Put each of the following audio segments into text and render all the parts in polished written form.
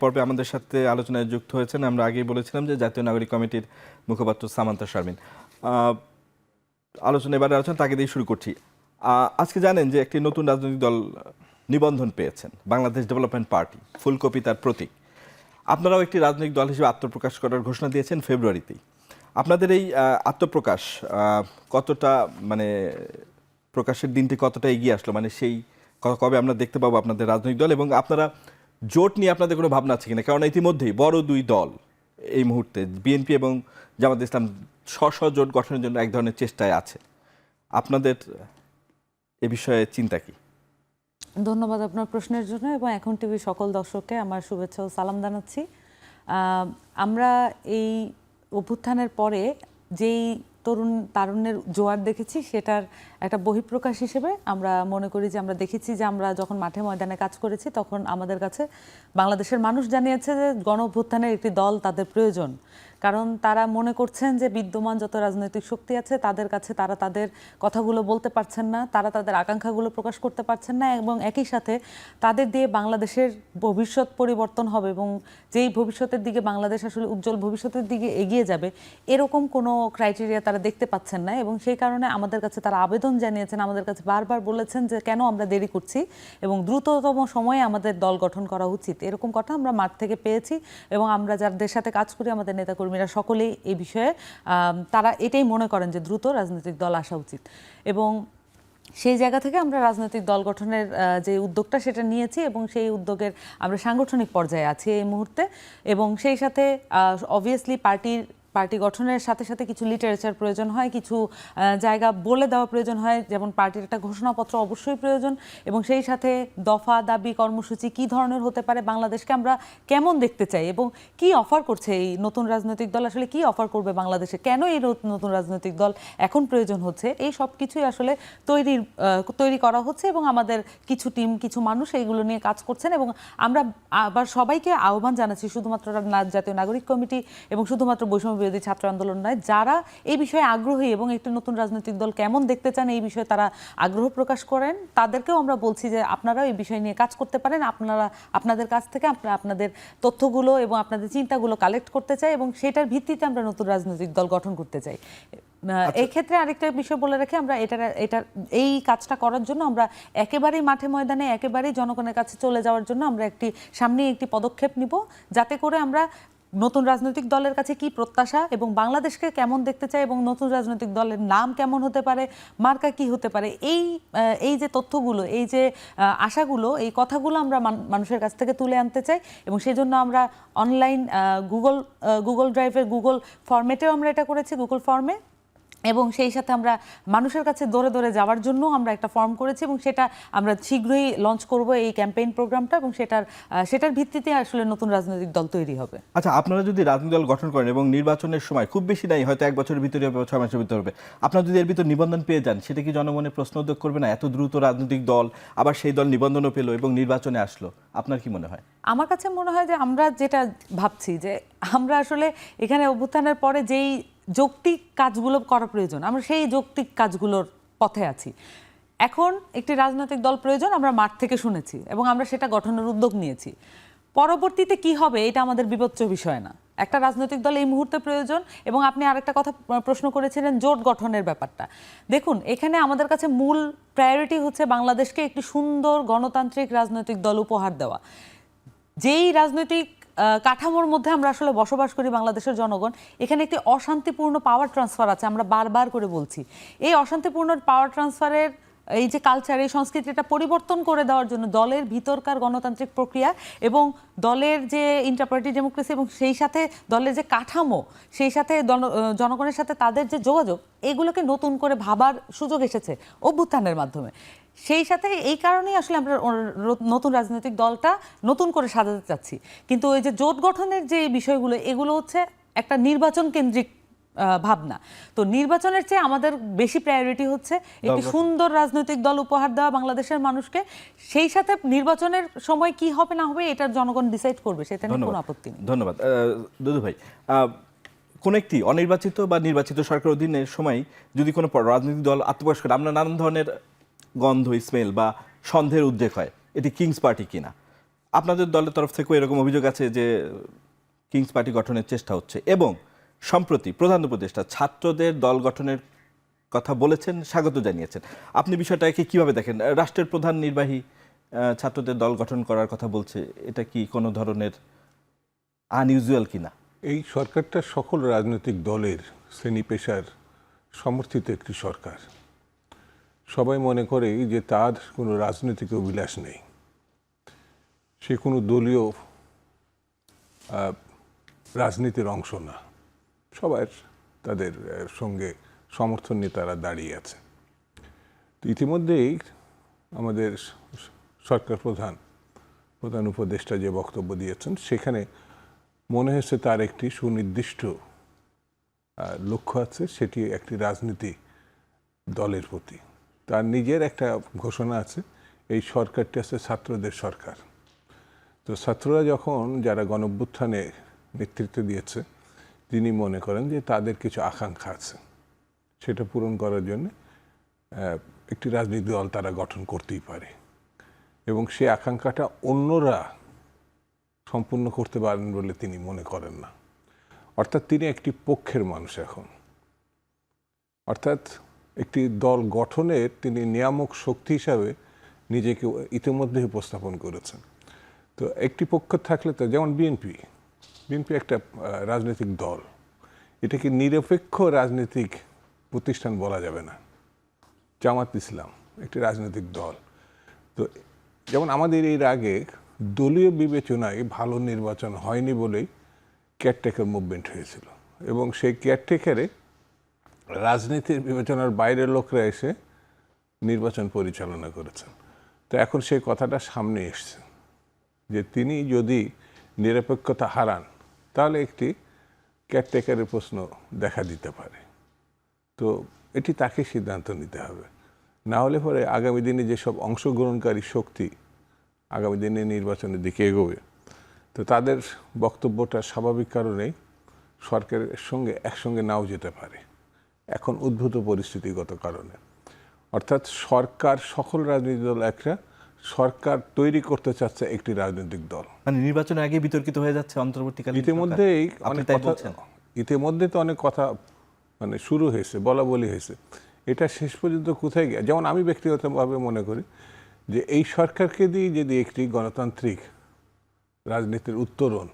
পর্বে আমাদের সাথে আলোচনায় যুক্ত হয়েছেন, আমরা আগেই বলেছিলাম যে জাতীয় নাগরিক কমিটির মুখপাত্র সামান্তা শারমিন। এবারে আলোচনা তাকে দিয়ে শুরু করছি। আজকে জানেন যে একটি নতুন রাজনৈতিক দল নিবন্ধন পেয়েছেন, বাংলাদেশ ডেভেলপমেন্ট পার্টি, ফুলকপি তার প্রতীক। আপনারাও একটি রাজনৈতিক দল হিসেবে আত্মপ্রকাশ করার ঘোষণা দিয়েছেন ফেব্রুয়ারিতেই। আপনাদের এই আত্মপ্রকাশ কতটা প্রকাশের দিনটি কতটা এগিয়ে আসলো, সেই কবে আমরা দেখতে পাবো আপনাদের রাজনৈতিক দল, এবং আপনারা জোট নিয়ে আপনাদের কোনো ভাবনা আছে কিনা? কারণ ইতিমধ্যেই বড় দুই দল এই মুহূর্তে বিএনপি এবং জামাত ইসলাম স্ব জোট গঠনের জন্য এক ধরনের চেষ্টায় আছে। আপনাদের এ বিষয়ে চিন্তা কি? ধন্যবাদ আপনার প্রশ্নের জন্য, এবং এখন টিভি সকল দর্শককে আমার শুভেচ্ছা ও সালাম জানাচ্ছি। আমরা এই অভ্যুত্থানের পরে যেই তারুণ্যের জোয়ার দেখেছি, সেটার একটা বহিঃপ্রকাশ হিসেবে আমরা মনে করি যে আমরা দেখেছি যে আমরা যখন মাঠে ময়দানে কাজ করেছি তখন আমাদের কাছে বাংলাদেশের মানুষ জানিয়েছে যে গণ অভ্যুত্থানের একটি দল তাদের প্রয়োজন। কারণ তারা মনে করছেন যে বিদ্যমান যত রাজনৈতিক শক্তি আছে তাদের কাছে তারা তাদের কথাগুলো বলতে পারছেন না, তারা তাদের আকাঙ্ক্ষাগুলো প্রকাশ করতে পারছেন না, এবং একই সাথে তাদের দিয়ে বাংলাদেশের ভবিষ্যৎ পরিবর্তন হবে এবং যেই ভবিষ্যতের দিকে বাংলাদেশ আসলে উজ্জ্বল ভবিষ্যতের দিকে এগিয়ে যাবে এরকম কোনো ক্রাইটেরিয়া তারা দেখতে পাচ্ছেন না। এবং সেই কারণে আমাদের কাছে তারা আবেদন জানিয়েছেন, আমাদের কাছে বারবার বলেছেন যে কেন আমরা দেরি করছি এবং দ্রুততম সময়ে আমাদের দল গঠন করা উচিত। এরকম কথা আমরা মাঠ থেকে পেয়েছি, এবং আমরা যাদের সাথে কাজ করি আমাদের নেতাকর্মীরা সকলেই এই বিষয়ে তারা এটাই মনে করেন যে দ্রুত রাজনৈতিক দল আসা উচিত। এবং সেই জায়গা থেকে আমরা রাজনৈতিক দল গঠনের যে উদ্যোগটা সেটা নিয়েছি, এবং সেই উদ্যোগের আমরা সাংগঠনিক পর্যায়ে আছি এই মুহূর্তে। এবং সেই সাথে অবভিয়াসলি পার্টি গঠনের সাথে সাথে কিছু লিটারেচার প্রয়োজন হয়, কিছু জায়গা বলে দেওয়া প্রয়োজন হয়, যেমন পার্টির একটা ঘোষণাপত্র অবশ্যই প্রয়োজন, এবং সেই সাথে দফা দাবি কর্মসূচি কী ধরনের হতে পারে, বাংলাদেশকে আমরা কেমন দেখতে চাই এবং কি অফার করছে এই নতুন রাজনৈতিক দল, আসলে কি অফার করবে বাংলাদেশে, কেন এই নতুন রাজনৈতিক দল এখন প্রয়োজন হচ্ছে, এই সব কিছুই আসলে তৈরি করা হচ্ছে। এবং আমাদের কিছু টিম, কিছু মানুষ এইগুলো নিয়ে কাজ করছেন, এবং আমরা আবার সবাইকে আহ্বান জানাচ্ছি, শুধুমাত্র জাতীয় নাগরিক কমিটি এবং শুধুমাত্র বৈষম্য বিরোধী ছাত্র আন্দোলন নয়, যারা এই বিষয়ে আগ্রহী এবং একটি নতুন রাজনৈতিক দল কেমন দেখতে চান এই বিষয়ে তারা আগ্রহ প্রকাশ করেন, তাদেরকেও আমরা বলছি যে আপনারাও এই বিষয় নিয়ে কাজ করতে পারেন। আপনাদের কাছ থেকে আপনাদের তথ্যগুলো এবং আপনাদের চিন্তাগুলো কালেক্ট করতে চাই, এবং সেটার ভিত্তিতে আমরা নতুন রাজনৈতিক দল গঠন করতে চাই। এই ক্ষেত্রে আরেকটা বিষয় বলে রাখি, আমরা এই কাজটা করার জন্য আমরা একেবারেই মাঠে ময়দানে একেবারেই জনগণের কাছে চলে যাওয়ার জন্য আমরা সামনে একটি পদক্ষেপ নিব, যাতে করে আমরা নতুন রাজনৈতিক দলের কাছে কি প্রত্যাশা এবং বাংলাদেশকে কেমন দেখতে চাই এবং নতুন রাজনৈতিক দলের নাম কেমন হতে পারে, মার্কা কি হতে পারে, এই যে তথ্যগুলো, এই যে আশাগুলো, এই কথাগুলো আমরা মানুষের কাছ থেকে তুলে আনতে চাই। এবং সেই জন্য আমরা অনলাইন গুগল ড্রাইভের গুগল ফরম্যাটেও আমরা এটা করেছি, গুগল ফর্মে, এবং সেই সাথে আমরা মানুষের কাছে দৌড়ে দৌড়ে যাওয়ার জন্য আমরা একটা ফর্ম করেছি, এবং সেটা আমরা শীঘ্রই লঞ্চ করব এই ক্যাম্পেইন প্রোগ্রামটা, এবং সেটার ভিত্তিতে আসলে নতুন রাজনৈতিক দল তৈরি হবে। আচ্ছা, আপনারা যদি রাজনৈতিক দল গঠন করেন এবং নির্বাচনের সময় খুব বেশি নাই, হয়তো 1 বছরের ভিতরে হবে, 6 মাসের ভিতরে হবে, আপনারা যদি এর ভিতর নিবন্ধন পেয়ে যান, সেটা কি জনমনে প্রশ্ন উদ্যোগ করবে না? এত দ্রুত রাজনৈতিক দল, আবার সেই দল নিবন্ধনও পেল এবং নির্বাচনে আসলো, আপনার কি মনে হয়? আমার কাছে মনে হয় যে আমরা যেটা ভাবছি যে আমরা আসলে এখানে অভ্যুত্থানের পরে যেই যৌক্তিক কাজগুলো করা প্রয়োজন, আমরা সেই যৌক্তিক কাজগুলোর পথে আছি। এখন একটি রাজনৈতিক দল প্রয়োজন, আমরা মাঠ থেকে শুনেছি এবং আমরা সেটা গঠনের উদ্যোগ নিয়েছি। পরবর্তীতে কি হবে এটা আমাদের বিবেচ্য বিষয় না। একটা রাজনৈতিক দল এই মুহূর্তে প্রয়োজন। এবং আপনি আরেকটা কথা প্রশ্ন করেছিলেন, জোট গঠনের ব্যাপারটা। দেখুন, এখানে আমাদের কাছে মূল প্রায়োরিটি হচ্ছে বাংলাদেশকে একটি সুন্দর গণতান্ত্রিক রাজনৈতিক দল উপহার দেওয়া। যেই রাজনৈতিক কাঠামোর মধ্যে আমরা আসলে বসবাস করি বাংলাদেশের জনগণ, এখানে একটি অশান্তিপূর্ণ পাওয়ার ট্রান্সফার আছে, আমরা বারবার করে বলছি। এই অশান্তিপূর্ণ পাওয়ার ট্রান্সফারের এই যে কালচার, এই সংস্কৃতিটা পরিবর্তন করে দেওয়ার জন্য দলের ভিতরকার গণতান্ত্রিক প্রক্রিয়া এবং দলের যে ইন্টারপার্টি ডেমোক্রেসি এবং সেই সাথে দলের যে কাঠামো, সেই সাথে জনগণের সাথে তাদের যে যোগাযোগ, এগুলোকে নতুন করে ভাবার সুযোগ এসেছে অভ্যুত্থানের মাধ্যমে। সেই সাথে এই কারণেই আসলে আমরা নতুন রাজনৈতিক দলটা নতুন করে সাজাতে চাচ্ছি। কিন্তু ওই যে জোট গঠনের যে বিষয়গুলো, এগুলো হচ্ছে একটা নির্বাচন কেন্দ্রিক ভাবনা। তো নির্বাচনের চেয়ে আমাদের বেশি প্রায়োরিটি হচ্ছে একটি সুন্দর রাজনৈতিক দল উপহার দেওয়া বাংলাদেশের মানুষকে। সেই সাথে নির্বাচনের সময় কি হবে না হবে এটা জনগণ ডিসাইড করবে, সেটা নিয়ে কোনো আপত্তি নেই। ধন্যবাদ দুদু ভাই। কোন একটি অনির্বাচিত বা নির্বাচিত সরকার অধীনের সময় যদি কোনো রাজনৈতিক দল আত্মপ্রকাশ করে, আমরা নানান ধরনের গন্ধ, স্মেল বা সন্দেহের উদ্রেক হয় এটি কিংস পার্টি কিনা। আপনাদের দলের তরফ থেকেও এরকম অভিযোগ আছে যে কিংস পার্টি গঠনের চেষ্টা হচ্ছে, এবং সম্প্রতি প্রধান উপদেষ্টা ছাত্রদের দল গঠনের কথা বলেছেন, স্বাগত জানিয়েছেন। আপনি বিষয়টাকে কিভাবে দেখেন? রাষ্ট্রের প্রধান নির্বাহী ছাত্রদের দল গঠন করার কথা বলছে, এটা কি কোনো ধরনের আনইউজুয়াল কিনা? এই সরকারটা সকল রাজনৈতিক দলের শ্রেণী পেশার সমর্থিত একটি সরকার। সবাই মনে করে যে তার কোনো রাজনৈতিক অভিলাষ নেই, সে কোনো দলীয় রাজনীতির অংশ না। সবার তাদের সঙ্গে সমর্থন নিয়ে তারা দাঁড়িয়ে আছে। তো ইতিমধ্যেই আমাদের সরকার প্রধান উপদেষ্টা যে বক্তব্য দিয়েছেন, সেখানে মনে হয়েছে তার একটি সুনির্দিষ্ট লক্ষ্য আছে, সেটি একটি রাজনীতি দলের প্রতি। তার নিজের একটা ঘোষণা আছে, এই সরকারটি আছে ছাত্রদের সরকার। তো ছাত্ররা যখন যারা গণঅভ্যুত্থানে নেতৃত্ব দিয়েছে, তিনি মনে করেন যে তাদের কিছু আকাঙ্ক্ষা আছে, সেটা পূরণ করার জন্য একটি রাজনৈতিক দল তারা গঠন করতেই পারে, এবং সেই আকাঙ্ক্ষাটা অন্যরা সম্পূর্ণ করতে পারেন বলে তিনি মনে করেন না। অর্থাৎ তিনি একটি পক্ষের মানুষ এখন, অর্থাৎ একটি দল গঠনের তিনি নিয়ামক শক্তি হিসাবে নিজেকে ইতিমধ্যে উপস্থাপন করেছেন। তো একটি পক্ষ থাকলে তো, যেমন বিএনপি একটা রাজনৈতিক দল, এটাকে নিরপেক্ষ রাজনৈতিক প্রতিষ্ঠান বলা যাবে না। জামাত ইসলাম একটি রাজনৈতিক দল। তো যেমন আমাদের এর আগে দলীয় বিবেচনায় ভালো নির্বাচন হয়নি বলেই কেয়ারটেকার মুভমেন্ট হয়েছিল, এবং সেই কেয়ারটেকারে রাজনীতির বিবেচনার বাইরের লোকরা এসে নির্বাচন পরিচালনা করেছেন। তো এখন সেই কথাটা সামনে এসছে যে তিনি যদি নিরপেক্ষতা হারান, তাহলে একটি কেয়ারটেকারের প্রশ্ন দেখা দিতে পারে। তো এটি তাকে সিদ্ধান্ত নিতে হবে, না হলে পরে আগামী দিনে যেসব অংশগ্রহণকারী শক্তি আগামী দিনে নির্বাচনের দিকে এগোবে, তো তাদের বক্তব্যটা স্বাভাবিক কারণেই সরকারের সঙ্গে একসঙ্গে নাও যেতে পারে, এখন উদ্ভূত পরিস্থিতিগত কারণে। অর্থাৎ সরকার, সকল রাজনৈতিক দল একটা সরকার তৈরি করতে চাচ্ছে একটি রাজনৈতিক দল। মানে নির্বাচনের আগে বিতর্কিত হয়ে যাচ্ছে অন্তর্বর্তীকালীন সরকার। ইতিমধ্যেই অনেক তাই কথা, বলছেন? ইতিমধ্যে তো অনেক কথা মানে শুরু হয়েছে, বলা বলি হয়েছে। এটা শেষ পর্যন্ত কোথায় গিয়ে, যেমন আমি ব্যক্তিগতভাবে মনে করি যে এই সরকারকে দিয়ে যদি একটি গণতান্ত্রিক রাজনীতির উত্তরণ,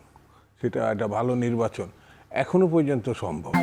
সেটা একটা ভালো নির্বাচন এখনো পর্যন্ত সম্ভব।